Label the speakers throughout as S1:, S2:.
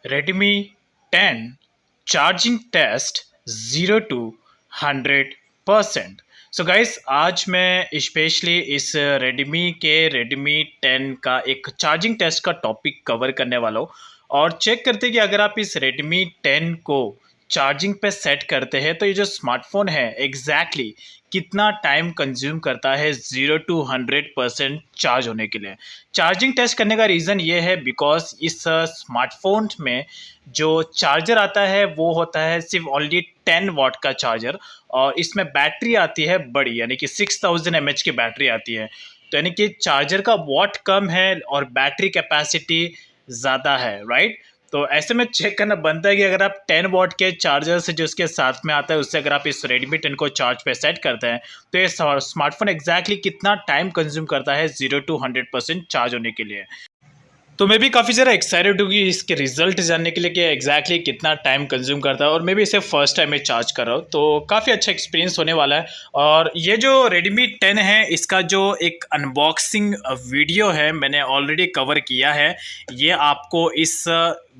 S1: Redmi 10 charging test 0 to 100%। So guys, आज मैं specially इस Redmi 10 का एक चार्जिंग टेस्ट का टॉपिक कवर करने वाला हूँ। और चेक करते हैं कि अगर आप इस Redmi 10 को चार्जिंग पे सेट करते हैं तो ये जो स्मार्टफोन है एग्जैक्टली कितना टाइम कंज्यूम करता है 0 to 100% चार्ज होने के लिए। चार्जिंग टेस्ट करने का रीज़न ये है बिकॉज इस स्मार्टफोन में जो चार्जर आता है वो होता है सिर्फ ओनली 10 वाट का चार्जर। और इसमें बैटरी आती है बड़ी, यानी कि 6000 mAh की बैटरी आती है। तो यानी कि चार्जर का वॉट कम है और बैटरी कैपेसिटी ज़्यादा है, राइट। तो ऐसे में चेक करना बनता है कि अगर आप 10 वाट के चार्जर से जो उसके साथ में आता है उससे अगर आप इस Redmi 10 को चार्ज पे सेट करते हैं तो ये स्मार्टफोन एग्जैक्टली कितना टाइम कंज्यूम करता है 0 to 100% चार्ज होने के लिए। तो मैं भी काफ़ी ज़्यादा एक्साइटेड हूँ कि इसके रिजल्ट जानने के लिए कि एग्जैक्टली कितना टाइम कंज्यूम करता है। और मैं भी इसे फर्स्ट टाइम में चार्ज कर रहा हूँ तो काफ़ी अच्छा एक्सपीरियंस होने वाला है। और ये जो Redmi 10 है इसका जो एक अनबॉक्सिंग वीडियो है मैंने ऑलरेडी कवर किया है। ये आपको इस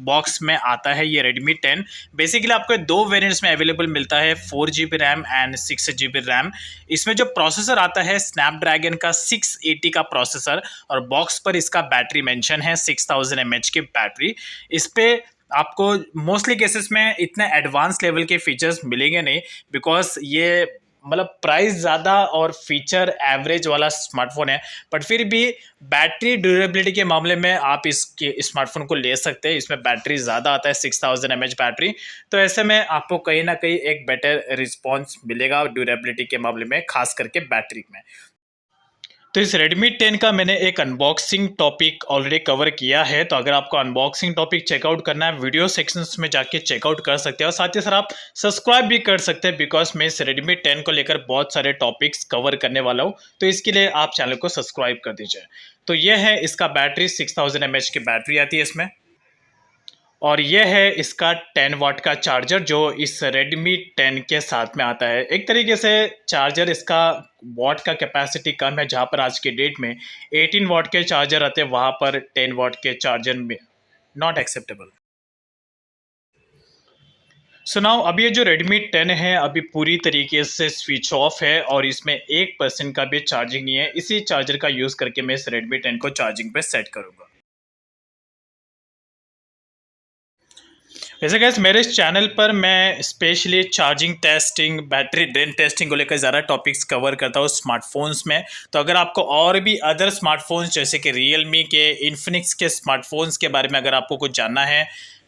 S1: बॉक्स में आता है ये Redmi 10। बेसिकली आपको दो वेरिएंट्स में अवेलेबल मिलता है, 4 GB RAM and 6 GB RAM. इसमें जो प्रोसेसर आता है स्नैपड्रैगन का 680 का प्रोसेसर। और बॉक्स पर इसका बैटरी मेंशन है 6000 mAh की बैटरी। इस पे आपको मोस्टली केसेस में इतने एडवांस लेवल के फीचर्स मिलेंगे नहीं बिकॉज ये मतलब प्राइस ज़्यादा और फीचर एवरेज वाला स्मार्टफोन है। बट फिर भी बैटरी ड्यूरेबिलिटी के मामले में आप इसके स्मार्टफोन को ले सकते हैं। इसमें बैटरी ज़्यादा आता है 6000 mAh बैटरी। तो ऐसे में आपको कहीं ना कहीं एक बेटर रिस्पॉन्स मिलेगा ड्यूरेबिलिटी के मामले में, खास करके बैटरी में। तो इस Redmi 10 का मैंने एक अनबॉक्सिंग टॉपिक ऑलरेडी कवर किया है। तो अगर आपको अनबॉक्सिंग टॉपिक चेकआउट करना है वीडियो सेक्शंस में जाके चेकआउट कर सकते हैं। और साथ ही साथ आप सब्सक्राइब भी कर सकते हैं बिकॉज मैं इस Redmi 10 को लेकर बहुत सारे टॉपिक्स कवर करने वाला हूँ। तो इसके लिए आप चैनल को सब्सक्राइब कर दीजिए। तो ये है इसका बैटरी, 6000 mAh की बैटरी आती है इसमें। और ये है इसका 10 वाट का चार्जर जो इस Redmi 10 के साथ में आता है। एक तरीके से चार्जर इसका वाट का कैपेसिटी कम है, जहाँ पर आज के डेट में 18 वाट के चार्जर आते हैं वहाँ पर 10 वाट के चार्जर में नॉट एक्सेप्टेबल। सो नाउ अभी ये जो Redmi 10 है अभी पूरी तरीके से स्विच ऑफ है और इसमें 1% का भी चार्जिंग नहीं है। इसी चार्जर का यूज़ करके मैं इस Redmi 10 को चार्जिंग पे सेट करूँगा। वैसे गाइस, मेरे इस चैनल पर मैं specially charging testing, battery drain testing को लेकर ज़्यादा टॉपिक्स कवर करता हूँ स्मार्टफोन्स में। तो अगर आपको और भी अदर स्मार्टफोन्स जैसे कि Realme के, इन्फिनिक्स के स्मार्टफोन्स के बारे में अगर आपको कुछ जानना है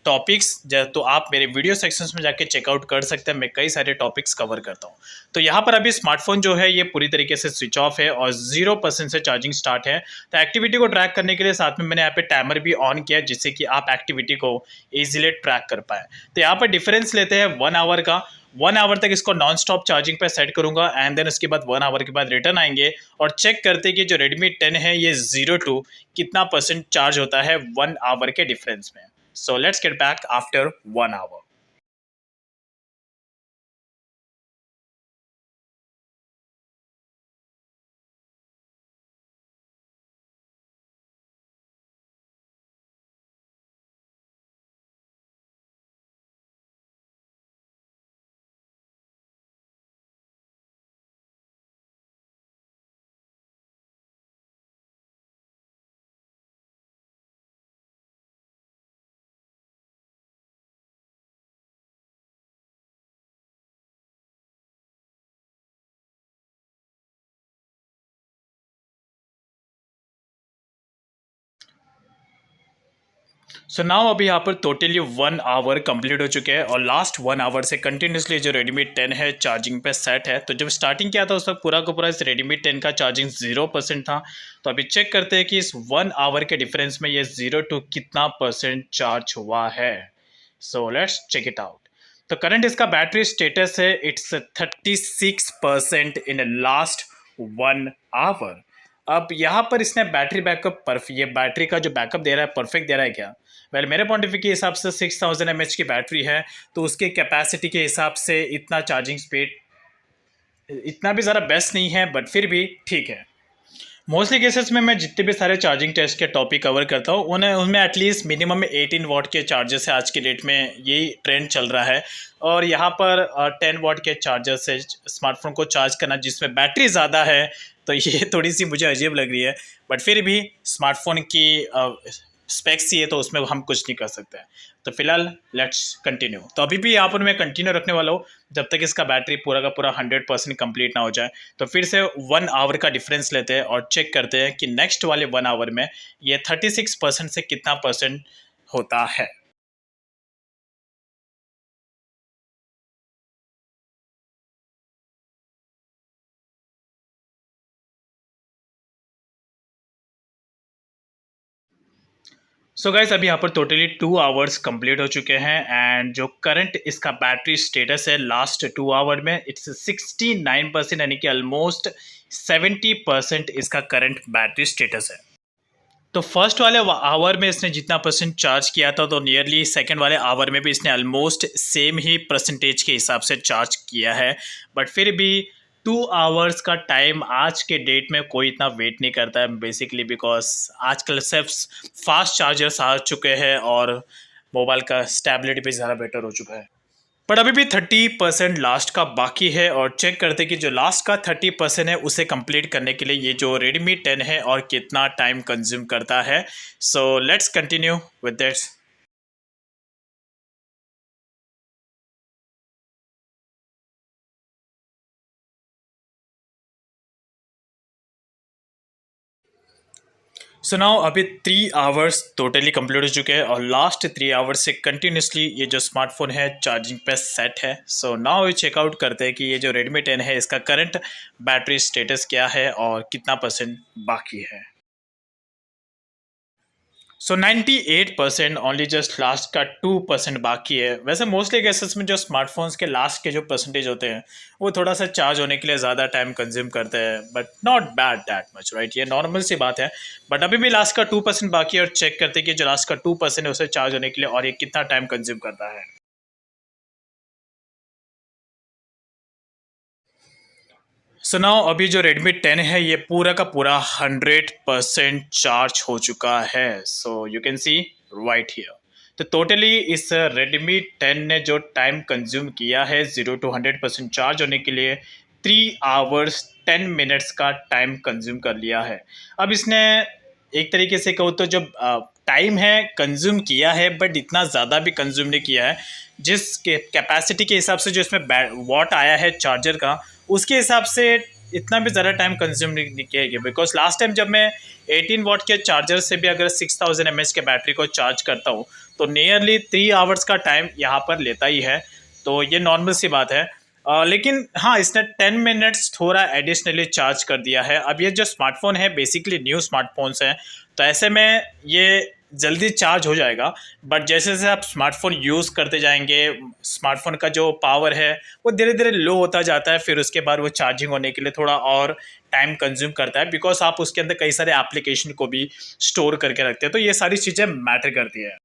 S1: टॉपिक्स, तो आप मेरे वीडियो सेक्शंस में जाके चेकआउट कर सकते हैं। मैं कई सारे टॉपिक्स कवर करता हूँ। तो यहाँ पर अभी स्मार्टफोन जो है ये पूरी तरीके से स्विच ऑफ है और 0% से चार्जिंग स्टार्ट है। तो एक्टिविटी को ट्रैक करने के लिए साथ में मैंने यहाँ पे टाइमर भी ऑन किया जिससे कि आप एक्टिविटी को ईजिली ट्रैक कर पाए। तो यहाँ पर डिफरेंस लेते हैं 1 आवर का। 1 आवर तक इसको नॉन स्टॉप चार्जिंग पे सेट करूंगा एंड देन उसके बाद 1 आवर के बाद रिटर्न आएंगे और चेक करते हैं कि जो Redmi 10 है ये 0 to कितना परसेंट चार्ज होता है 1 आवर के डिफरेंस में। So let's get back after 1 hour. So now अभी यहाँ पर टोटली 1 आवर कंप्लीट हो चुके हैं और लास्ट 1 आवर से कंटिन्यूसली जो Redmi 10 है चार्जिंग पे सेट है। तो जब स्टार्टिंग किया था उस वक्त पूरा का पूरा इस Redmi 10 का चार्जिंग 0% था। तो अभी चेक करते हैं कि इस 1 आवर के डिफरेंस में ये 0 to कितना परसेंट चार्ज हुआ है। So let's check it out. तो करंट इसका बैटरी स्टेटस है इट्स 36% इन लास्ट 1 आवर। अब यहाँ पर इसने बैटरी बैकअप ये बैटरी का जो बैकअप दे रहा है परफेक्ट दे रहा है क्या? वेल मेरे पॉइंट ऑफ व्यू के हिसाब से 6000 mAh की बैटरी है तो उसके कैपेसिटी के हिसाब से इतना चार्जिंग स्पीड इतना भी ज़्यादा बेस्ट नहीं है बट फिर भी ठीक है। मोस्टली केसेस में मैं जितने भी सारे चार्जिंग टेस्ट के टॉपिक कवर करता हूँ उन्हें उनमें एटलीस्ट मिनिमम में 18 वॉट के चार्जर है। आज की डेट में यही ट्रेंड चल रहा है और यहाँ पर 10 वॉट के चार्जर से स्मार्टफोन को चार्ज करना जिसमें बैटरी ज़्यादा है, तो ये थोड़ी सी मुझे अजीब लग रही है। बट फिर भी स्मार्टफोन की स्पेक्स ही है तो उसमें हम कुछ नहीं कर सकते हैं। तो फिलहाल लेट्स कंटिन्यू। तो अभी भी यहाँ पर मैं कंटिन्यू रखने वाला हूँ जब तक इसका बैटरी पूरा का पूरा 100% कंप्लीट ना हो जाए। तो फिर से 1 आवर का डिफरेंस लेते हैं और चेक करते हैं कि नेक्स्ट वाले 1 आवर में ये 36% से कितना परसेंट होता है। सो गाइस अभी यहाँ पर टोटली 2 आवर्स कंप्लीट हो चुके हैं एंड जो करंट इसका बैटरी स्टेटस है लास्ट 2 आवर में इट्स 69%, यानी कि ऑलमोस्ट 70% इसका करंट बैटरी स्टेटस है। तो फर्स्ट वाले आवर में इसने जितना परसेंट चार्ज किया था तो नियरली सेकंड वाले आवर में भी इसने ऑलमोस्ट सेम ही परसेंटेज के हिसाब से चार्ज किया है। बट फिर भी 2 आवर्स का टाइम आज के डेट में कोई इतना वेट नहीं करता है, बेसिकली बिकॉज आजकल सिर्फ फास्ट चार्जर्स आ चुके हैं और मोबाइल का स्टेबिलिटी भी ज़्यादा बेटर हो चुका है। बट अभी भी 30% लास्ट का बाकी है और चेक करते कि जो लास्ट का 30% है उसे कंप्लीट करने के लिए ये जो Redmi 10 है और कितना टाइम कंज्यूम करता है। So let's continue with this. So now अभी 3 आवर्स टोटली कंप्लीट हो चुके हैं और लास्ट 3 आवर्स से कंटिन्यूसली ये जो स्मार्टफोन है चार्जिंग पे सेट है। सो नाउ ये चेकआउट करते हैं कि ये जो Redmi 10 है इसका करंट बैटरी स्टेटस क्या है और कितना परसेंट बाकी है। सो 98% ओनली जस्ट लास्ट का 2% बाकी है। वैसे मोस्टली केसेस में जो स्मार्टफोन्स के लास्ट के जो परसेंटेज होते हैं वो थोड़ा सा चार्ज होने के लिए ज़्यादा टाइम कंज्यूम करते हैं, but not bad that much, right? ये नॉर्मल सी बात है। बट अभी भी लास्ट का 2% बाकी है और चेक करते हैं कि जो लास्ट का 2% है उसे चार्ज होने के लिए और ये कितना टाइम कंज्यूम करता है। सो नाउ अभी जो Redmi 10 है ये पूरा का पूरा 100% चार्ज हो चुका है। So you can see right here. तो टोटली इस Redmi 10 ने जो टाइम कंज्यूम किया है 0 to 100% चार्ज होने के लिए 3 आवर्स 10 मिनट्स का टाइम कंज्यूम कर लिया है। अब इसने एक तरीके से कहूँ तो जो टाइम है कंज्यूम किया है बट इतना ज़्यादा भी कंज्यूम नहीं किया है। जिस कैपेसिटी के हिसाब से जो इसमें वॉट आया है चार्जर का उसके हिसाब से इतना भी ज़्यादा टाइम कंज्यूम नहीं किया गया। बिकॉज लास्ट टाइम जब मैं 18 वॉट के चार्जर से भी अगर 6000 mAh के बैटरी को चार्ज करता हूँ तो नियरली 3 आवर्स का टाइम यहाँ पर लेता ही है। तो ये नॉर्मल सी बात है। लेकिन हाँ, इसने 10 मिनट्स थोड़ा एडिशनली चार्ज कर दिया है। अब ये जो स्मार्टफोन है बेसिकली न्यू स्मार्टफोन्स हैं तो ऐसे में ये जल्दी चार्ज हो जाएगा। बट जैसे जैसे आप स्मार्टफोन यूज़ करते जाएंगे स्मार्टफोन का जो पावर है वो धीरे धीरे लो होता जाता है, फिर उसके बाद वो चार्जिंग होने के लिए थोड़ा और टाइम कंज्यूम करता है बिकॉज आप उसके अंदर कई सारे एप्लीकेशन को भी स्टोर करके रखते हैं। तो ये सारी चीज़ें मैटर करती है।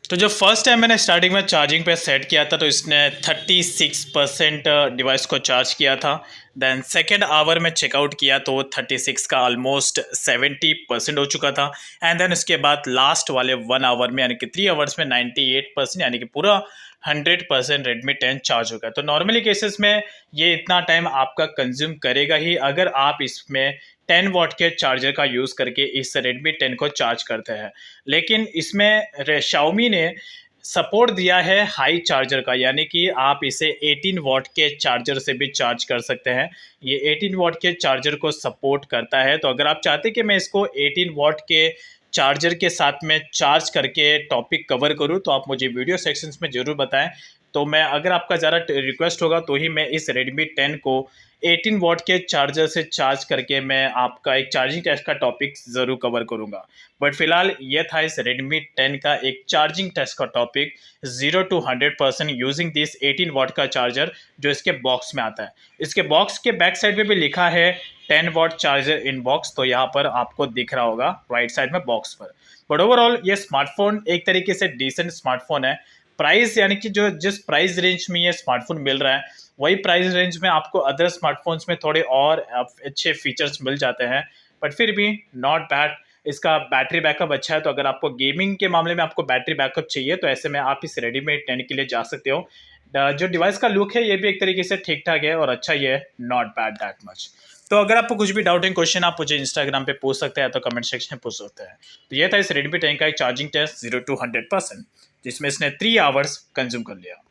S1: तो जब फर्स्ट टाइम मैंने स्टार्टिंग में चार्जिंग पे सेट किया था तो इसने 36% डिवाइस को चार्ज किया था। देन सेकेंड आवर में चेकआउट किया तो 36 का ऑलमोस्ट 70% हो चुका था। एंड देन उसके बाद लास्ट वाले 1 आवर में यानी कि 3 आवर्स में 98% यानी कि पूरा 100% Redmi 10 चार्ज हो गया। तो नॉर्मली केसेस में ये इतना टाइम आपका कंज्यूम करेगा ही अगर आप इसमें 10 वॉट के चार्जर का यूज़ करके इस Redmi 10 को चार्ज करते हैं। लेकिन इसमें Xiaomi ने सपोर्ट दिया है हाई चार्जर का, यानी कि आप इसे 18 वॉट के चार्जर से भी चार्ज कर सकते हैं। ये 18 वॉट के चार्जर को सपोर्ट करता है। तो अगर आप चाहते हैं कि मैं इसको 18 वॉट के चार्जर के साथ में चार्ज करके टॉपिक कवर करूं तो आप मुझे वीडियो सेक्शंस में ज़रूर बताएं। तो मैं अगर आपका ज़्यादा रिक्वेस्ट होगा तो ही मैं इस Redmi 10 को 18 वॉट के चार्जर से चार्ज करके मैं आपका एक चार्जिंग टेस्ट का टॉपिक ज़रूर कवर करूंगा। बट फिलहाल ये था इस Redmi 10 का एक चार्जिंग टेस्ट का topic 0 to 100% using this 18 what का चार्जर जो इसके बॉक्स में आता है। इसके बॉक्स के बैक साइड पे भी लिखा है 10 वॉट चार्जर इन बॉक्स, तो यहाँ पर आपको दिख रहा होगा राइट साइड में बॉक्स पर। बट ओवरऑल ये स्मार्टफोन एक तरीके से डिसेंट स्मार्टफोन है। प्राइस यानी कि जो जिस प्राइस रेंज में ये स्मार्टफोन मिल रहा है वही प्राइस रेंज में आपको अदर स्मार्टफोन्स में थोड़े और अच्छे फीचर्स मिल जाते हैं। बट फिर भी नॉट बैड। इसका बैटरी बैकअप अच्छा है, तो अगर आपको गेमिंग के मामले में आपको बैटरी बैकअप चाहिए तो ऐसे में आप इस Redmi 10 के लिए जा सकते हो। जो डिवाइस का लुक है ये भी एक तरीके से ठीक ठाक है और अच्छा ही है, नॉट बैड दैट मच। तो अगर आपको कुछ भी डाउटिंग क्वेश्चन आप मुझे इंस्टाग्राम पे पूछ सकते हैं, तो कमेंट सेक्शन में पूछ सकते हैं। तो ये था इस Redmi 10 का एक चार्जिंग टेस्ट 0 to 100%, जिसमें इसने 3 आवर्स कंज्यूम कर लिया।